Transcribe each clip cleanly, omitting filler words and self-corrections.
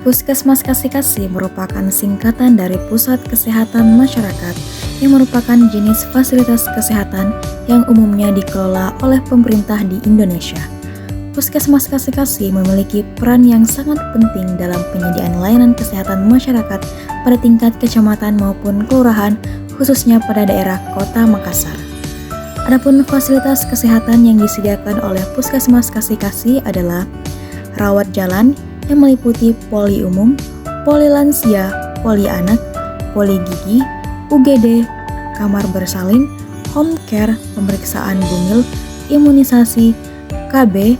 Puskesmas Kasih-Kasih merupakan singkatan dari Pusat Kesehatan Masyarakat yang merupakan jenis fasilitas kesehatan yang umumnya dikelola oleh pemerintah di Indonesia. Puskesmas Kasih-Kasih memiliki peran yang sangat penting dalam penyediaan layanan kesehatan masyarakat pada tingkat kecamatan maupun kelurahan, khususnya pada daerah Kota Makassar. Adapun fasilitas kesehatan yang disediakan oleh Puskesmas Kasih-Kasih adalah rawat jalan yang meliputi poli umum, poli lansia, poli anak, poli gigi, UGD, kamar bersalin, home care, pemeriksaan bumil, imunisasi, KB,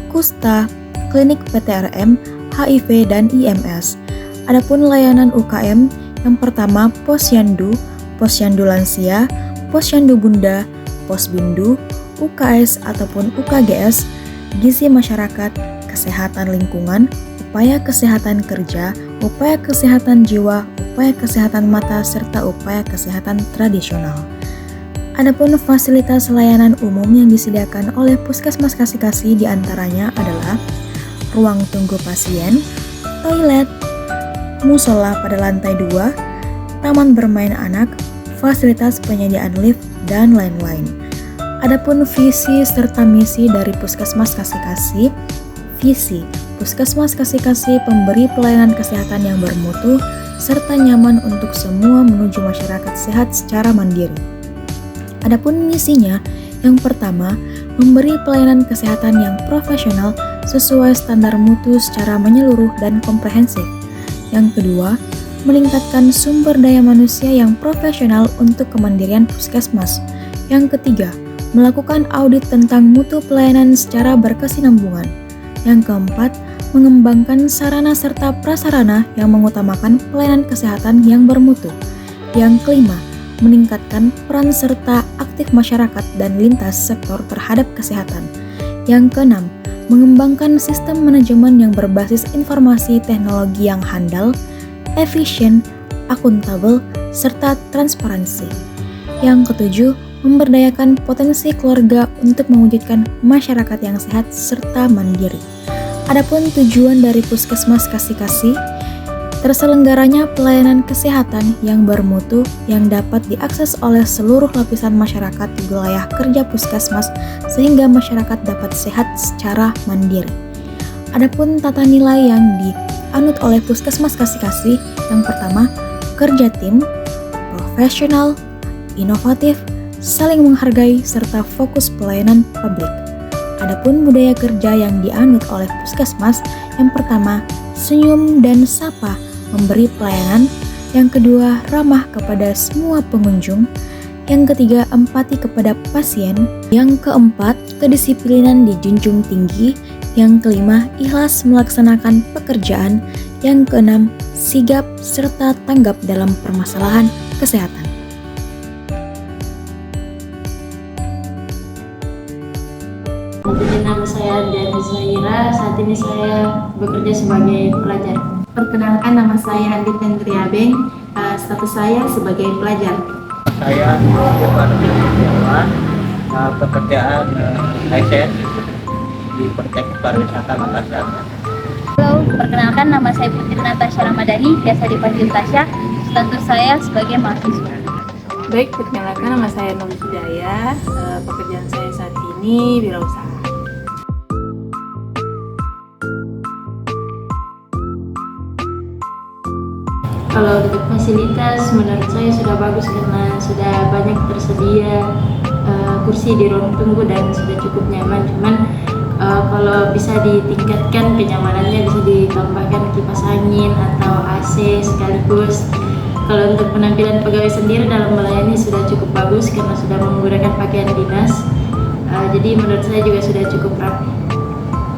kusta, klinik PTRM, HIV, dan IMS. Adapun layanan UKM, yang pertama posyandu lansia, posyandu bunda, posbindu, UKS ataupun UKGS, gizi masyarakat, kesehatan lingkungan, upaya kesehatan kerja, upaya kesehatan jiwa, upaya kesehatan mata, serta upaya kesehatan tradisional. Adapun fasilitas layanan umum yang disediakan oleh Puskesmas Kasih-Kasih diantaranya adalah ruang tunggu pasien, toilet, musola pada lantai 2, taman bermain anak, fasilitas penyediaan lift, dan lain-lain. Adapun visi serta misi dari Puskesmas Kasih-Kasih, visi Puskesmas Kasih-Kasih pemberi pelayanan kesehatan yang bermutu serta nyaman untuk semua menuju masyarakat sehat secara mandiri. Adapun misinya, yang pertama, memberi pelayanan kesehatan yang profesional sesuai standar mutu secara menyeluruh dan komprehensif. Yang kedua, meningkatkan sumber daya manusia yang profesional untuk kemandirian puskesmas. Yang ketiga, melakukan audit tentang mutu pelayanan secara berkesinambungan. Yang keempat, mengembangkan sarana serta prasarana yang mengutamakan pelayanan kesehatan yang bermutu. Yang kelima, meningkatkan peran serta aktif masyarakat dan lintas sektor terhadap kesehatan. Yang keenam, mengembangkan sistem manajemen yang berbasis informasi teknologi yang handal, efisien, akuntabel, serta transparansi. Yang ketujuh, memberdayakan potensi keluarga untuk mewujudkan masyarakat yang sehat serta mandiri. Adapun tujuan dari Puskesmas Kasih-Kasih, terselenggaranya pelayanan kesehatan yang bermutu yang dapat diakses oleh seluruh lapisan masyarakat di wilayah kerja Puskesmas sehingga masyarakat dapat sehat secara mandiri. Adapun tata nilai yang dianut oleh Puskesmas Kasih-Kasih, yang pertama, kerja tim, profesional, inovatif, saling menghargai, serta fokus pelayanan publik. Adapun budaya kerja yang dianut oleh Puskesmas, yang pertama, senyum dan sapa, memberi pelayanan. Yang kedua, ramah kepada semua pengunjung. Yang ketiga, empati kepada pasien. Yang keempat, kedisiplinan dijunjung tinggi. Yang kelima, ikhlas melaksanakan pekerjaan. Yang keenam, sigap serta tanggap dalam permasalahan kesehatan. Nama saya Diana Zaira, saat ini saya bekerja sebagai pelajar. Perkenalkan, nama saya Andi Tendriabeng, status saya sebagai pelajar. Saya Johan Setiawan, pekerjaan ASN di Politeknik Pariwisata Makassar. Halo, perkenalkan, nama saya Putri Natasha Ramadhani, biasa dipanggil Tasya, status saya sebagai mahasiswa. Baik, perkenalkan, nama saya Nur Hidayah, pekerjaan saya saat ini wirausaha. Kalau untuk fasilitas menurut saya sudah bagus karena sudah banyak tersedia kursi di ruang tunggu dan sudah cukup nyaman. Cuman kalau bisa ditingkatkan kenyamanannya, bisa ditambahkan kipas angin atau AC sekaligus. Kalau untuk penampilan pegawai sendiri dalam melayani sudah cukup bagus karena sudah menggunakan pakaian dinas. Jadi menurut saya juga sudah cukup rapi.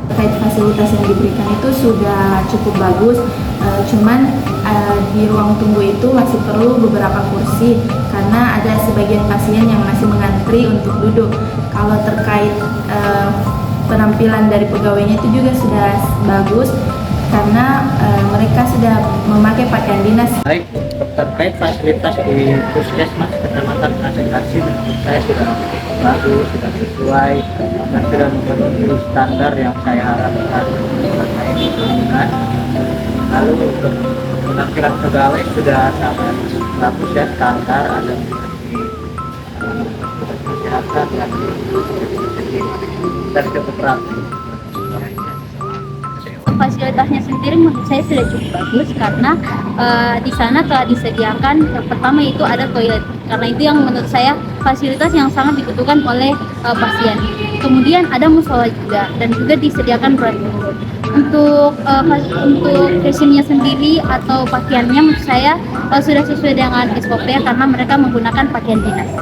Terkait fasilitas yang diberikan itu sudah cukup bagus, cuman di ruang tunggu itu masih perlu beberapa kursi karena ada sebagian pasien yang masih mengantri untuk duduk. Kalau terkait penampilan dari pegawainya itu juga sudah bagus karena mereka sudah memakai pakaian dinas. Baik, terkait fasilitas di Puskesmas Kecamatan Kasih-Kasih menurut saya sudah bagus, sudah sesuai dan sudah memenuhi standar yang saya harapkan terkait lingkungan. Lalu untuk penampilan pegawai sudah sangat bagus ya, standar, ada masyarakat yang dan cukup rapi. Fasilitasnya sendiri menurut saya sudah cukup bagus karena di sana telah disediakan pertama itu ada toilet, karena itu yang menurut saya fasilitas yang sangat dibutuhkan oleh pasien. Kemudian ada musola juga dan juga disediakan ruang tunggu. Untuk fashionnya sendiri atau pakaiannya menurut saya sudah sesuai dengan SOP karena mereka menggunakan pakaian dinas.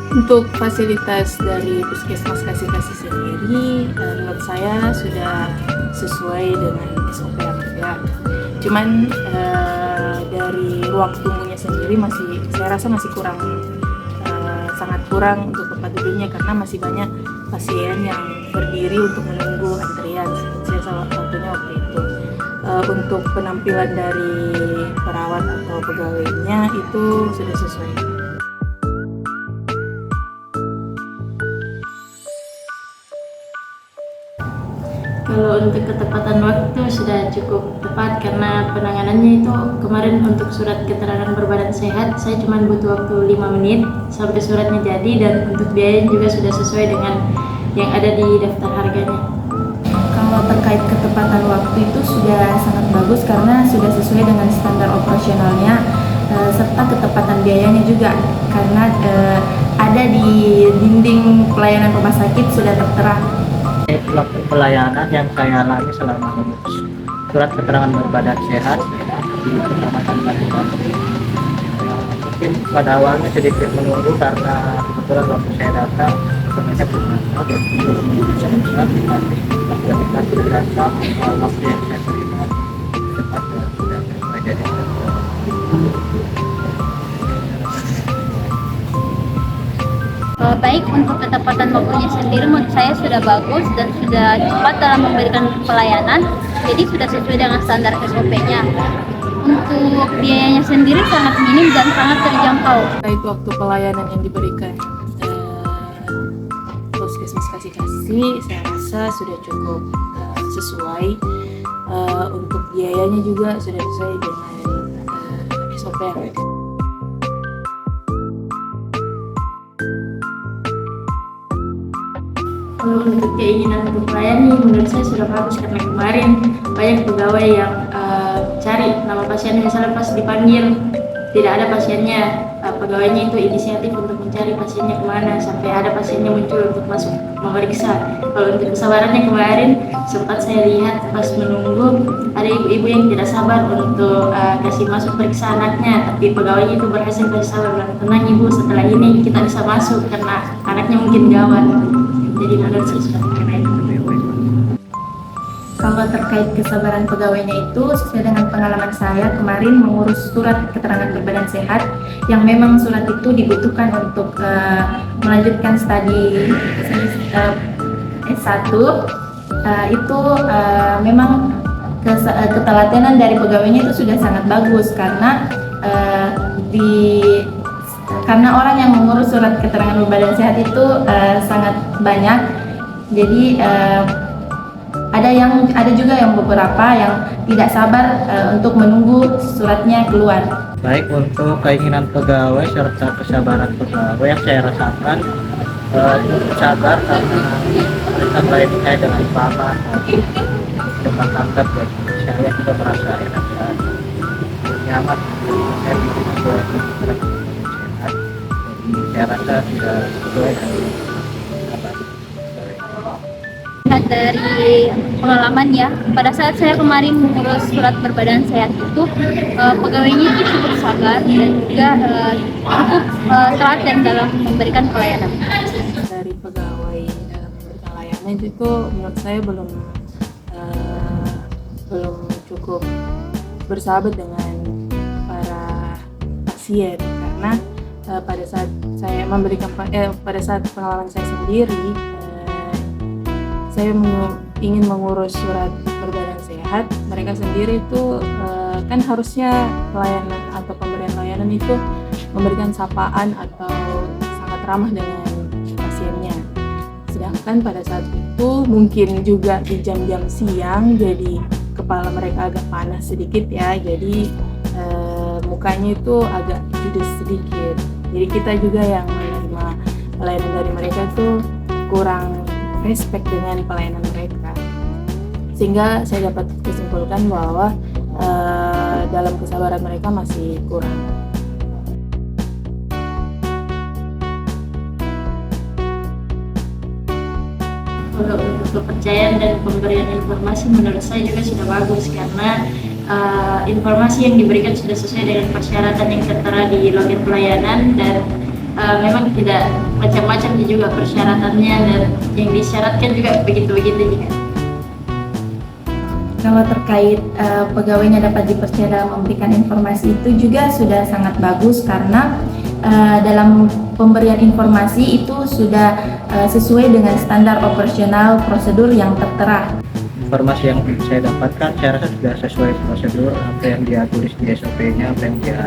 Untuk fasilitas dari Puskesmas Kasih-Kasih sendiri, menurut saya sudah sesuai dengan SOP yang ada. Cuman dari ruang tunggunya sendiri saya rasa masih kurang, sangat kurang untuk tempat duduknya karena masih banyak pasien yang berdiri untuk menunggu antrian. Saya salah satunya waktu itu. Untuk penampilan dari perawat atau pegawainya itu sudah sesuai. Kalau untuk ketepatan waktu sudah cukup tepat karena penanganannya itu kemarin untuk surat keterangan berbadan sehat saya cuma butuh waktu 5 menit sampai suratnya jadi, dan untuk biayanya juga sudah sesuai dengan yang ada di daftar harganya. Kalau terkait ketepatan waktu itu sudah sangat bagus karena sudah sesuai dengan standar operasionalnya, serta ketepatan biayanya juga karena ada di dinding pelayanan rumah sakit sudah tertera. Waktu pelayanan yang saya alami selama mengurus surat keterangan berbadan sehat di Kecamatan Batu. Mungkin pada awalnya sedikit menunggu karena kebetulan waktu saya datang sebenarnya bermanfaat dan belum bisa dikasih datang waktu yang saya terima cepat dan sudah sesuai jadi. Baik untuk ketepatan waktunya sendiri menurut saya sudah bagus dan sudah cepat dalam memberikan pelayanan, jadi sudah sesuai dengan standar SOP-nya. Untuk biayanya sendiri sangat minim dan sangat terjangkau. Terkait waktu pelayanan yang diberikan Puskesmas Kasih-Kasih, saya rasa sudah cukup sesuai. Untuk biayanya juga sudah sesuai dengan SOP yang ada. Kalau untuk keinginan untuk melayani menurut saya sudah bagus karena kemarin banyak pegawai yang cari nama pasiennya, misalnya pas dipanggil tidak ada pasiennya, pegawainya itu inisiatif untuk mencari pasiennya kemana sampai ada pasiennya muncul untuk masuk memeriksa. Kalau untuk kesabarannya kemarin sempat saya lihat pas menunggu ada ibu-ibu yang tidak sabar untuk kasih masuk periksa anaknya, tapi pegawainya itu berhasil kasih sabar, bilang, tenang ibu, setelah ini kita bisa masuk karena anaknya mungkin gawat. Jadi menurut saya sudah keren. Kalau terkait kesabaran pegawainya itu sesuai dengan pengalaman saya kemarin mengurus surat keterangan berbadan sehat yang memang surat itu dibutuhkan untuk melanjutkan studi S1 itu memang ketelatenan dari pegawainya itu sudah sangat bagus karena karena orang yang mengurus surat keterangan berbadan sehat itu sangat banyak, jadi ada juga yang beberapa yang tidak sabar untuk menunggu suratnya keluar. Baik untuk keinginan pegawai serta kesabaran pegawai yang saya rasakan sabar karena mereka baik saya dengan paham cepat tanggap, dan saya juga merasa enak dan nyaman. Saya bikin sesuai dengan sehat, jadi saya rasa sudah sesuai dengan Lihat dari pengalaman ya, pada saat saya kemarin mengurus surat berbadan sehat itu pegawainya itu cukup sabar dan juga cukup telaten dalam memberikan pelayanan. Dari pegawai dalam memberikan layanan itu menurut saya belum cukup bersahabat dengan para pasien karena pada saat saya memberikan pada saat pengalaman saya sendiri saya ingin mengurus surat berbadan sehat, mereka sendiri itu kan harusnya pelayanan atau pemberian layanan itu memberikan sapaan atau sangat ramah dengan pasiennya. Sedangkan pada saat itu mungkin juga di jam-jam siang, jadi kepala mereka agak panas sedikit ya, jadi mukanya itu agak judes sedikit. Jadi kita juga yang menerima pelayanan dari mereka tuh kurang respect dengan pelayanan mereka, sehingga saya dapat kesimpulkan bahwa dalam kesabaran mereka masih kurang. Kalau untuk kepercayaan dan pemberian informasi menurut saya juga sudah bagus, karena informasi yang diberikan sudah sesuai dengan persyaratan yang tertera di login pelayanan, dan memang tidak macam-macam juga persyaratannya, dan yang disyaratkan juga begitu-begitu juga. Kalau terkait pegawainya dapat dipercaya dalam memberikan informasi itu juga sudah sangat bagus, karena dalam pemberian informasi itu sudah sesuai dengan standar operasional prosedur yang tertera. Informasi yang saya dapatkan saya rasa sudah sesuai prosedur, apa yang dia tulis di SOP-nya, apa yang dia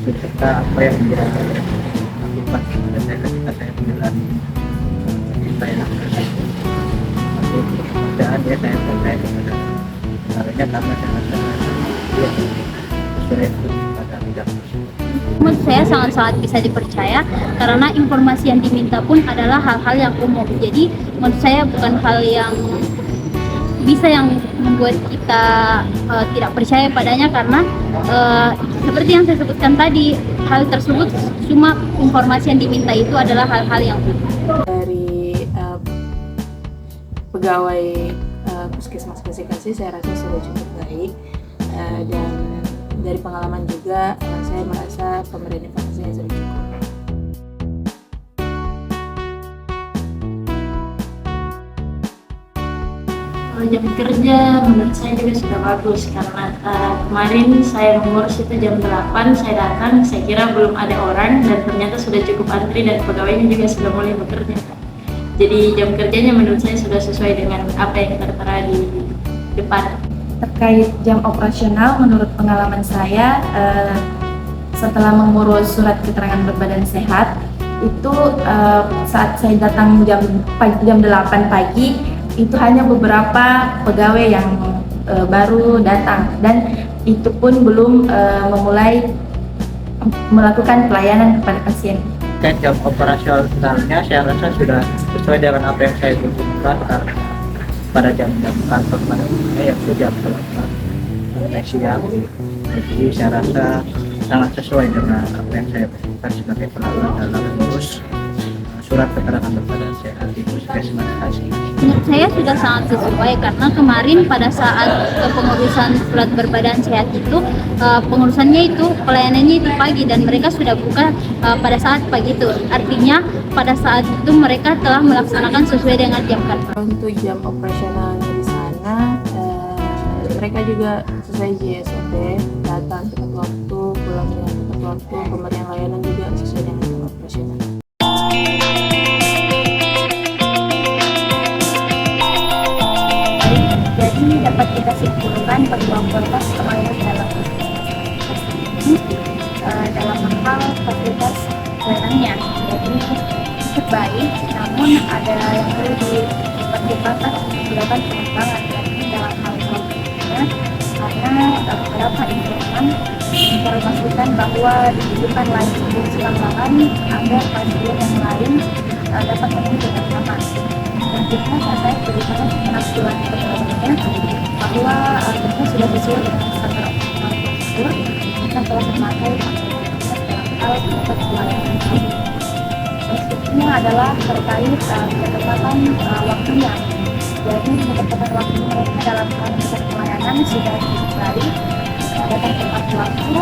serta apa yang dia lakukan pada saya ketika saya menjalani pelayanan tersebut. Untuk pekerjaan ya saya percaya kepada caranya, karena saya rasa dia sesuai pada bidang tersebut. Menurut saya sangat-sangat bisa dipercaya karena informasi yang diminta pun adalah hal-hal yang umum. Jadi menurut saya bukan hal yang bisa yang membuat kita tidak percaya padanya, karena seperti yang saya sebutkan tadi, hal tersebut cuma informasi yang diminta itu adalah hal-hal yang umum. Dari pegawai Puskesmas Kasih saya rasa sudah cukup baik, dan dari pengalaman juga saya merasa pemberian informasinya sudah cukup. Kalau jam kerja menurut saya juga sudah bagus, karena kemarin saya mengurus itu jam 8, saya datang, saya kira belum ada orang, dan ternyata sudah cukup antri dan pegawainya juga sudah mulai bekerja. Jadi jam kerjanya menurut saya sudah sesuai dengan apa yang tertera di depan. Terkait jam operasional, menurut pengalaman saya, setelah mengurus surat keterangan berbadan sehat, itu saat saya datang jam 8 pagi, itu hanya beberapa pegawai yang baru datang, dan itu pun belum memulai melakukan pelayanan kepada pasien. Dan jam operasionalnya saya rasa sudah sesuai dengan apa yang saya butuhkan, karena pada jam-jam kantor pada umumnya yaitu jam 8 sampai siang. Jadi saya rasa sangat sesuai dengan apa yang saya butuhkan sebagai pelanggan dalam mengurus surat keterangan berbadan sehat di Puskesmas Kasih. Menurut saya sudah sangat sesuai, karena kemarin pada saat pengurusan surat berbadan sehat itu pengurusannya itu pelayanannya itu pagi, dan mereka sudah buka pada saat pagi itu. Artinya pada saat itu mereka telah melaksanakan sesuai dengan jam kantor. Untuk jam operasionalnya di sana, mereka juga sesuai JSOP, datang tepat waktu, pulangnya tepat waktu, pemberian layanan juga sesuai dengan jam operasional. Jadi dapat kita simpulkan bahwa kualitas pelayanan dalam ini dalam hal fasilitas pelayanannya jadi cukup baik, namun ada yang perlu dipertimbangkan untuk dilakukan pengembangan dalam hal pelayanannya, karena beberapa informasikan bahwa dibutuhkan lagi pengembangan agar pasien yang lain dapat memenuhi dengan aman. Selanjutnya saya berikan penafsiran kepadanya bahwa kita sudah sesuai dengan standar operasional prosedur, kita telah memakai dalam hal proses pelayanan kami. Berikutnya adalah terkait ketepatan waktunya. Jadi ketepatan waktu mereka dalam hal proses pelayanan sudah cukup baik, datang tepat waktu,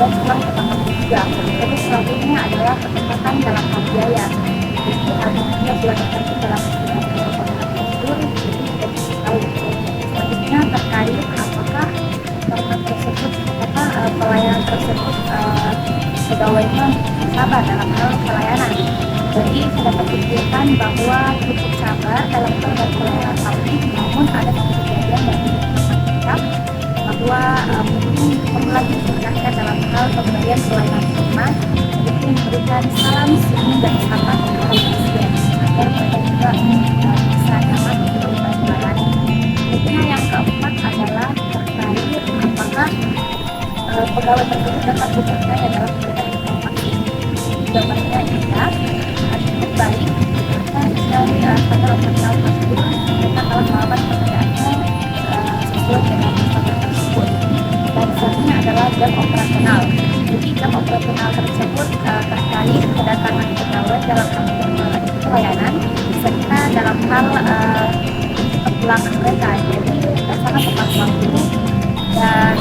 dan pulang tepat waktu juga. Terus selanjutnya adalah ketepatan dalam hal biaya. Jadi artinya sudah tertentu dalam prosedur, jadi kita bisa tahu. Selanjutnya terkait apakah pelayanan tersebut pegawainya sabar dalam hal pelayanan. Jadi sudah terpikirkan bahwa cukup sabar dalam hal pelayanan kami, namun ada satu kejadian yang kita bahwa perlu lagi ditingkatkan dalam hal pemberian pelayanan prima, yaitu memberikan salam sini dan sapa kepada pasien agar mereka juga bisa nyaman untuk melayani. Berikutnya yang pegawai tersebut dapat dipercaya dalam memberikan informasi jawabannya jelas, cukup baik, dari pada operasional tersebut mereka telah melakukan pekerjaannya sesuai dengan standar tersebut. Dan satunya adalah jam operasional. Jadi jam operasional tersebut terkait kedatangan pegawai dalam pelayanan serta dalam hal kepulangan mereka. Jadi sangat tepat waktu dan